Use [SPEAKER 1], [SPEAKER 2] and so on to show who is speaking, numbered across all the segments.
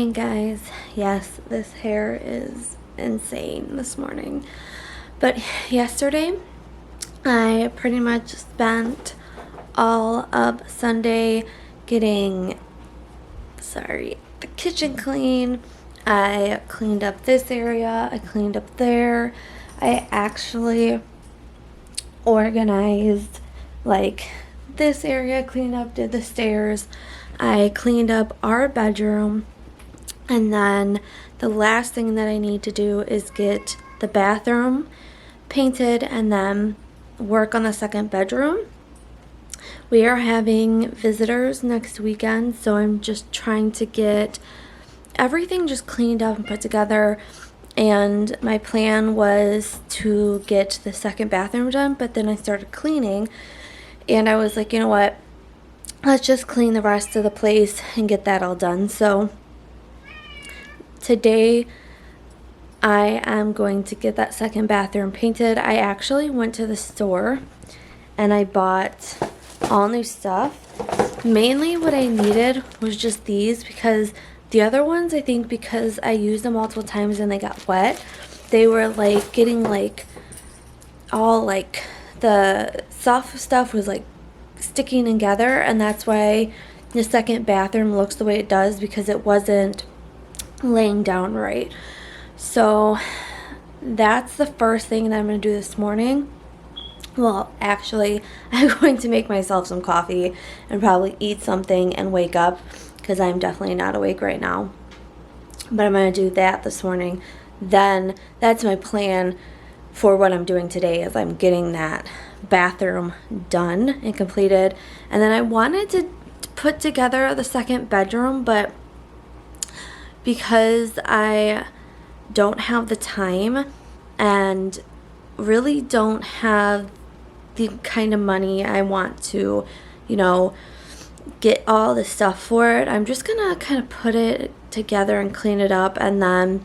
[SPEAKER 1] morning, guys. Yes, this hair is insane this morning. But yesterday, I pretty much spent all of Sunday getting, the kitchen clean. I cleaned up this area. I cleaned up there. I actually organized like this area, cleaned up, did the stairs. I cleaned up our bedroom. And then the last thing that I need to do is get the bathroom painted and then work on the second bedroom. We are having visitors next weekend, so I'm just trying to get everything just cleaned up and put together. And my plan was to get the second bathroom done, but then I started cleaning and I was like, you know what, let's just clean the rest of the place and get that all done. So today I am going to get that second bathroom painted. I actually went to the store and I bought all new stuff. Mainly what I needed was just these, because the other ones, I think because I used them multiple times and they got wet, they were like getting like all like the soft stuff was like sticking together, and that's why the second bathroom looks the way it does, because it wasn't laying down right. So that's the first thing that I'm going to do this morning. Well, actually, I'm going to make myself some coffee and probably eat something and wake up, because I'm definitely not awake right now. But I'm going to do that this morning. Then that's my plan for what I'm doing today, is I'm getting that bathroom done and completed. And then I wanted to put together the second bedroom, but because I don't have the time and really don't have the kind of money I want to, get all the stuff for it, I'm just gonna kind of put it together and clean it up. And then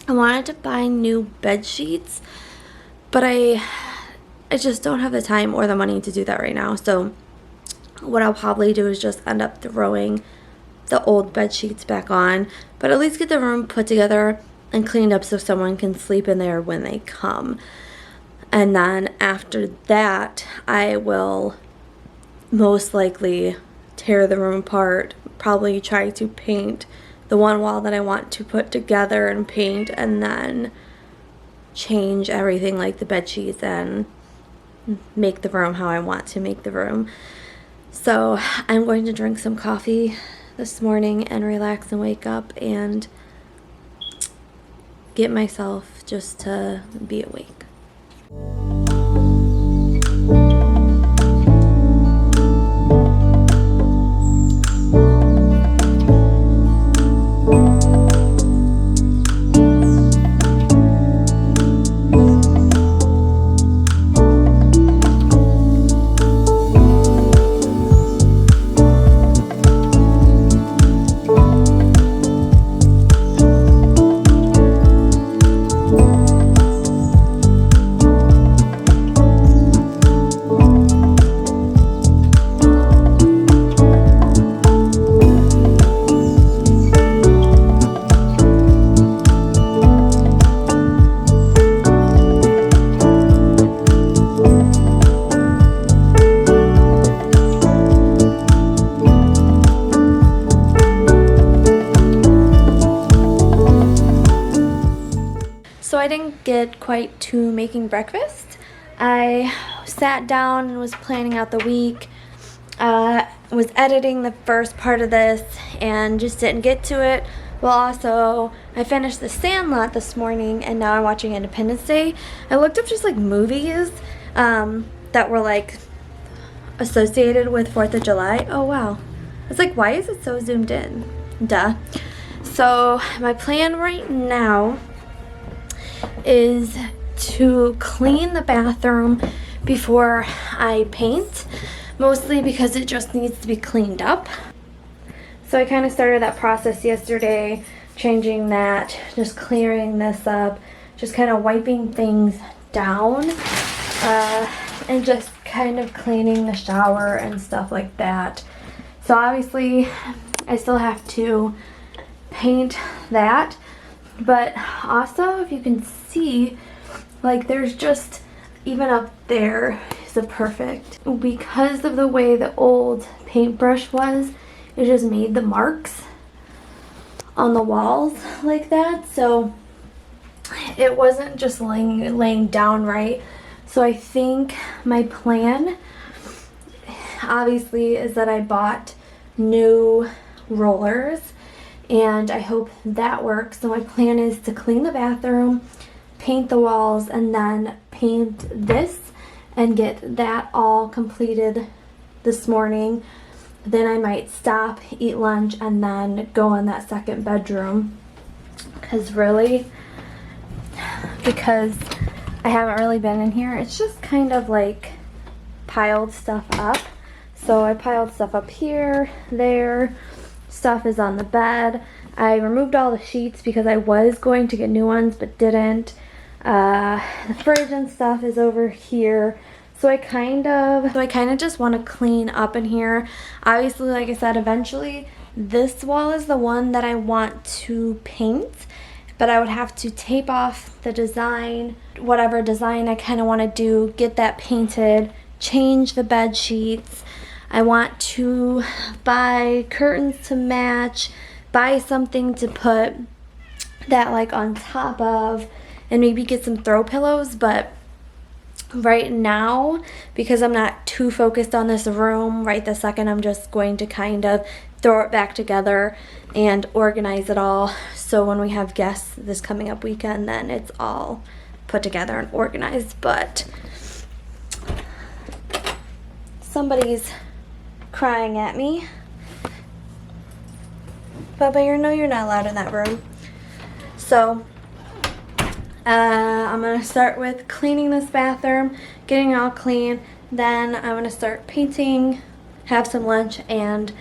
[SPEAKER 1] I wanted to buy new bed sheets, but I just don't have the time or the money to do that right now. So what I'll probably do is just end up throwing the old bed sheets back on, but at least get the room put together and cleaned up so someone can sleep in there when they come. And then after that, I will most likely tear the room apart, probably try to paint the one wall that I want to put together and paint, and then change everything like the bed sheets and make the room how I want to make the room. So I'm going to drink some coffee this morning and relax and wake up and get myself just to be awake. So I didn't get quite to making breakfast. I sat down and was planning out the week. Was editing the first part of this and just didn't get to it. Well, also, I finished The Sandlot this morning and now I'm watching Independence Day. I looked up just like movies that were like associated with 4th of July. Oh wow. I was like, why is it so zoomed in? Duh. So my plan right now is to clean the bathroom before I paint, mostly because it just needs to be cleaned up. So I kind of started that process yesterday, changing that, just clearing this up, just kind of wiping things down, and just kind of cleaning the shower and stuff like that. So obviously I still have to paint that. But also, if you can see, like there's just, even up there is a perfect, because of the way the old paintbrush was, it just made the marks on the walls like that. So it wasn't just laying down right. So I think my plan, obviously, is that I bought new rollers, and I hope that works. So my plan is to clean the bathroom, paint the walls, and then paint this and get that all completed this morning. Then I might stop, eat lunch, and then go in that second bedroom. Because I haven't really been in here, it's just kind of like piled stuff up. So I piled stuff up here, there, stuff is on the bed. I removed all the sheets because I was going to get new ones but didn't. The fridge and stuff is over here. So I kind of just want to clean up in here. Obviously, like I said, eventually this wall is the one that I want to paint, but I would have to tape off the design, whatever design I kind of want to do, get that painted, change the bed sheets. I want to buy curtains to match, buy something to put that like on top of, and maybe get some throw pillows. But right now, because I'm not too focused on this room right this second, I'm just going to kind of throw it back together and organize it all, so when we have guests this coming up weekend, then it's all put together and organized. But somebody's crying at me. Bubba, you're not allowed in that room. So I'm gonna start with cleaning this bathroom, getting it all clean. Then I'm gonna start painting, have some lunch, and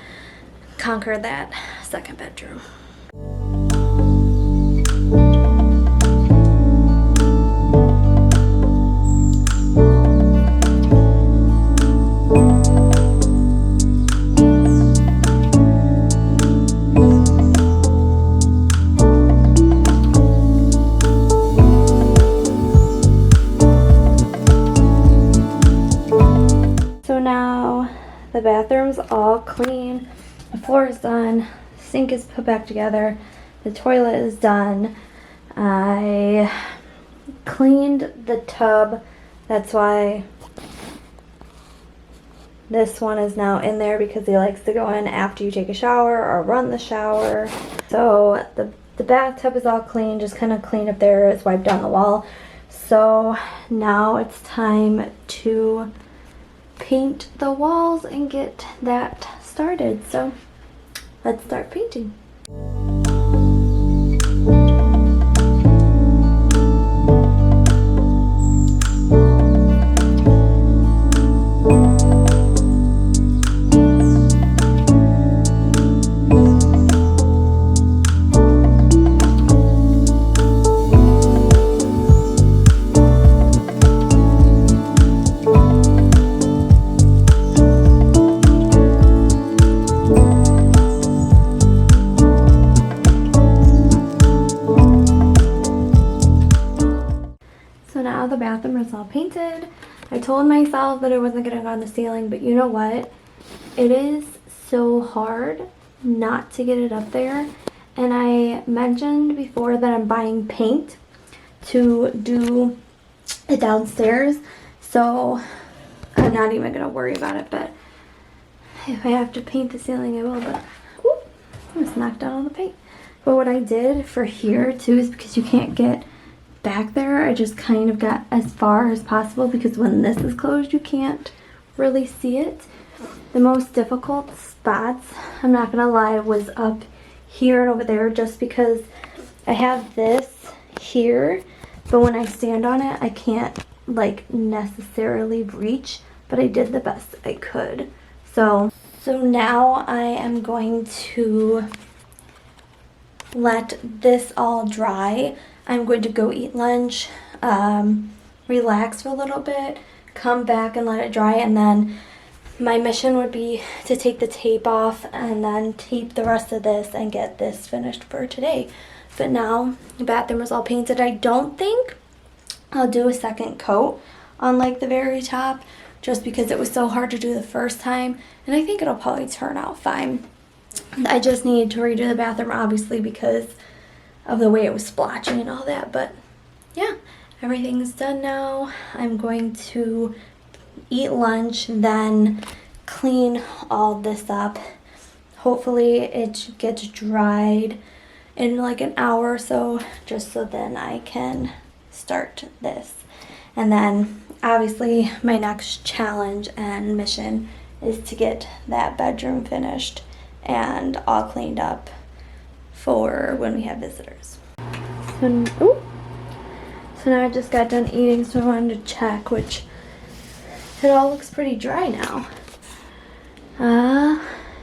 [SPEAKER 1] conquer that second bedroom. So now the bathroom's all clean. The floor is done, the sink is put back together, the toilet is done. I cleaned the tub, that's why this one is now in there, because he likes to go in after you take a shower or run the shower. So the bathtub is all clean, just kind of clean up there, it's wiped down the wall. So now it's time to paint the walls and get that started. So let's start painting. The bathroom is all painted. I told myself that I wasn't gonna go on the ceiling, but you know what? It is so hard not to get it up there. And I mentioned before that I'm buying paint to do it downstairs, so I'm not even gonna worry about it. But if I have to paint the ceiling, I will. But whoop, I just knocked down all the paint. But what I did for here too is, because you can't get back there, I just kind of got as far as possible, because when this is closed you can't really see it. The most difficult spots, I'm not gonna lie, was up here and over there, just because I have this here, but when I stand on it I can't like necessarily reach, but I did the best I could. So now I am going to let this all dry. I'm going to go eat lunch, relax for a little bit, come back and let it dry, and then my mission would be to take the tape off and then tape the rest of this and get this finished for today. But now the bathroom is all painted. I don't think I'll do a second coat on like the very top just because it was so hard to do the first time, and I think it'll probably turn out fine. I just needed to redo the bathroom obviously because of the way it was splotching and all that, but yeah, everything's done now. I'm going to eat lunch, then clean all this up. Hopefully it gets dried in like an hour or so, just so then I can start this. And then obviously my next challenge and mission is to get that bedroom finished and all cleaned up for when we have visitors. So now I just got done eating, so I wanted to check, which it all looks pretty dry now.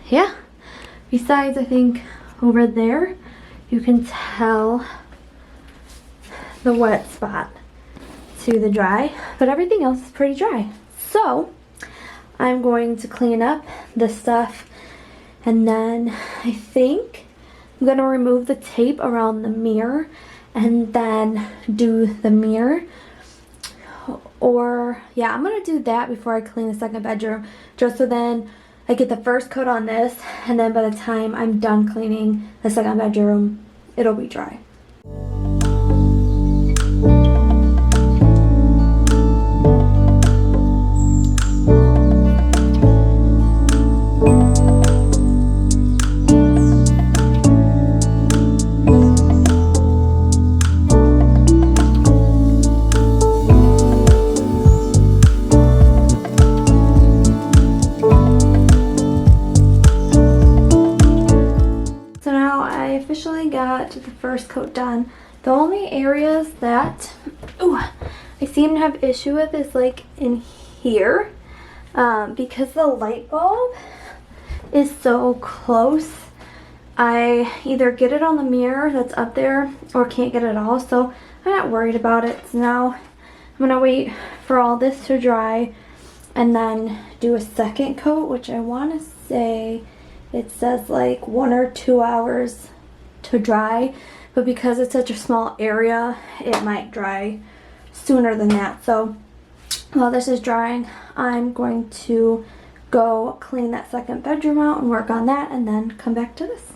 [SPEAKER 1] Yeah. Besides, I think over there, you can tell the wet spot to the dry, but everything else is pretty dry. So I'm going to clean up the stuff, and then I think I'm gonna remove the tape around the mirror and then do the mirror. Or yeah, I'm gonna do that before I clean the second bedroom, just so then I get the first coat on this, and then by the time I'm done cleaning the second bedroom, it'll be dry. Got the first coat done. The only areas that I seem to have issue with is like in here, because the light bulb is so close. I either get it on the mirror that's up there or can't get it at all, so I'm not worried about it. So now I'm gonna wait for all this to dry and then do a second coat, which I want to say it says like 1 or 2 hours to dry, but because it's such a small area, it might dry sooner than that. So while this is drying, I'm going to go clean that second bedroom out and work on that, and then come back to this.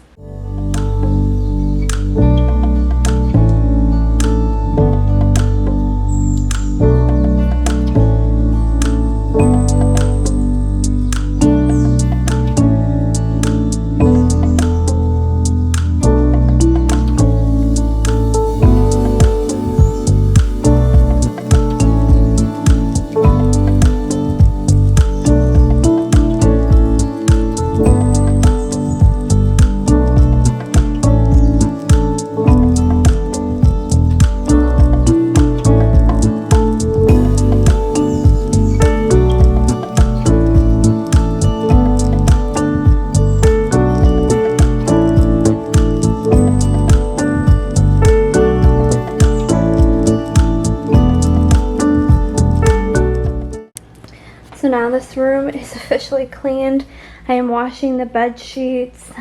[SPEAKER 1] So now this room is officially cleaned. I am washing the bed sheets.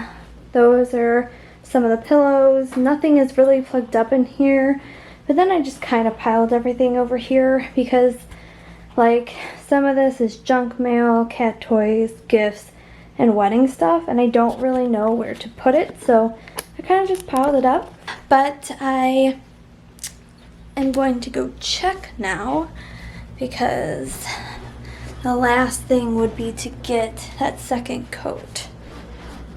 [SPEAKER 1] Those are some of the pillows. Nothing is really plugged up in here. But then I just kind of piled everything over here because like some of this is junk mail, cat toys, gifts, and wedding stuff, and I don't really know where to put it, so I kind of just piled it up. But I am going to go check now because the last thing would be to get that second coat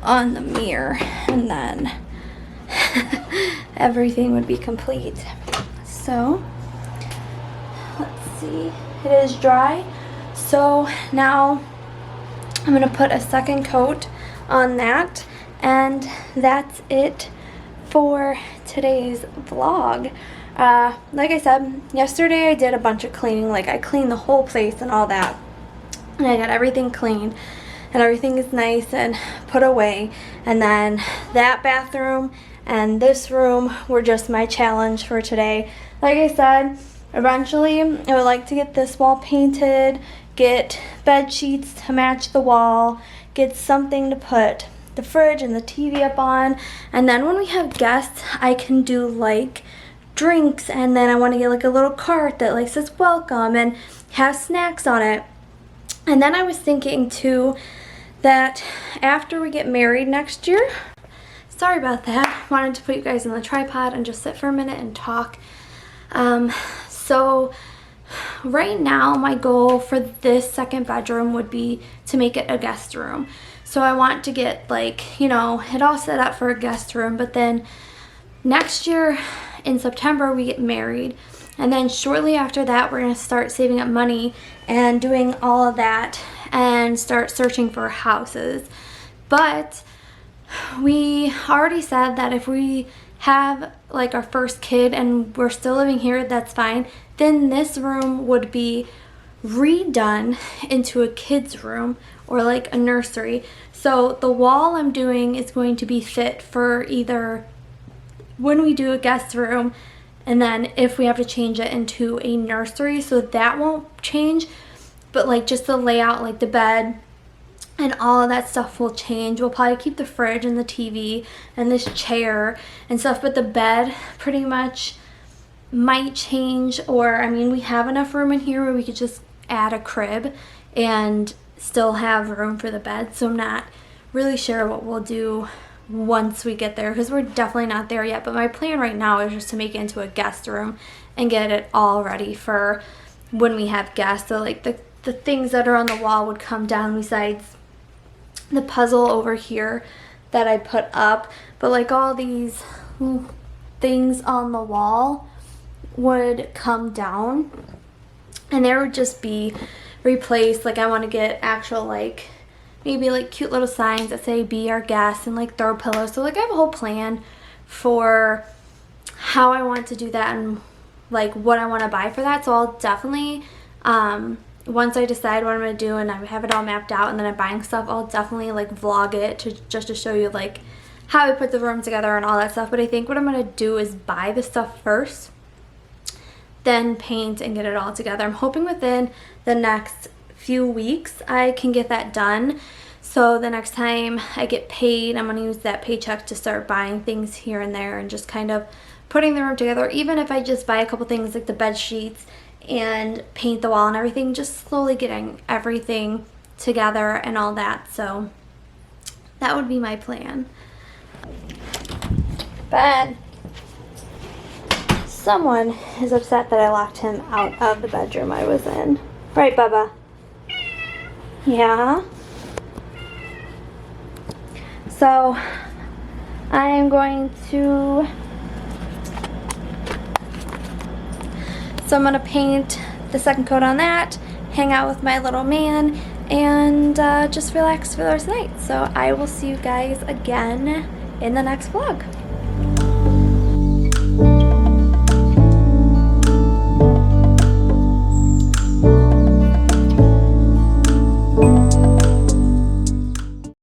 [SPEAKER 1] on the mirror, and then everything would be complete. So let's see, it is dry. So now I'm gonna put a second coat on that, and that's it for today's vlog. Like I said, yesterday I did a bunch of cleaning. Like I cleaned the whole place and all that, and I got everything clean and everything is nice and put away. And then that bathroom and this room were just my challenge for today. Like I said, eventually I would like to get this wall painted, get bed sheets to match the wall, get something to put the fridge and the TV up on, and then when we have guests, I can do like drinks, and then I want to get like a little cart that like says welcome and have snacks on it. And then I was thinking too that after we get married next year, sorry about that, wanted to put you guys on the tripod and just sit for a minute and talk. So right now my goal for this second bedroom would be to make it a guest room. So I want to get like, you know, it all set up for a guest room, but then next year in September we get married, and then shortly after that we're going to start saving up money and doing all of that and start searching for houses. But we already said that if we have like our first kid and we're still living here, that's fine. Then this room would be redone into a kid's room or like a nursery. So the wall I'm doing is going to be fit for either when we do a guest room, and then if we have to change it into a nursery, so that won't change, but like just the layout, like the bed and all of that stuff will change. We'll probably keep the fridge and the TV and this chair and stuff, but the bed pretty much might change. Or I mean, we have enough room in here where we could just add a crib and still have room for the bed. So I'm not really sure what we'll do once we get there, because we're definitely not there yet. But my plan right now is just to make it into a guest room and get it all ready for when we have guests. So like the things that are on the wall would come down besides the puzzle over here that I put up, but like all these things on the wall would come down and there would just be replaced. Like I want to get actual like maybe like cute little signs that say be our guest and like throw pillows. So like I have a whole plan for how I want to do that and like what I want to buy for that. So I'll definitely once I decide what I'm going to do and I have it all mapped out and then I'm buying stuff, I'll definitely like vlog it just to show you like how I put the room together and all that stuff. But I think what I'm going to do is buy the stuff first, then paint and get it all together. I'm hoping within the next few weeks I can get that done. So the next time I get paid, I'm going to use that paycheck to start buying things here and there and just kind of putting the room together. Even if I just buy a couple things like the bed sheets and paint the wall and everything, just slowly getting everything together and all that. So that would be my plan. But someone is upset that I locked him out of the bedroom I was in. Right, Bubba? Yeah? So I am going to paint the second coat on that, hang out with my little man, and just relax for the rest of the night. So I will see you guys again in the next vlog.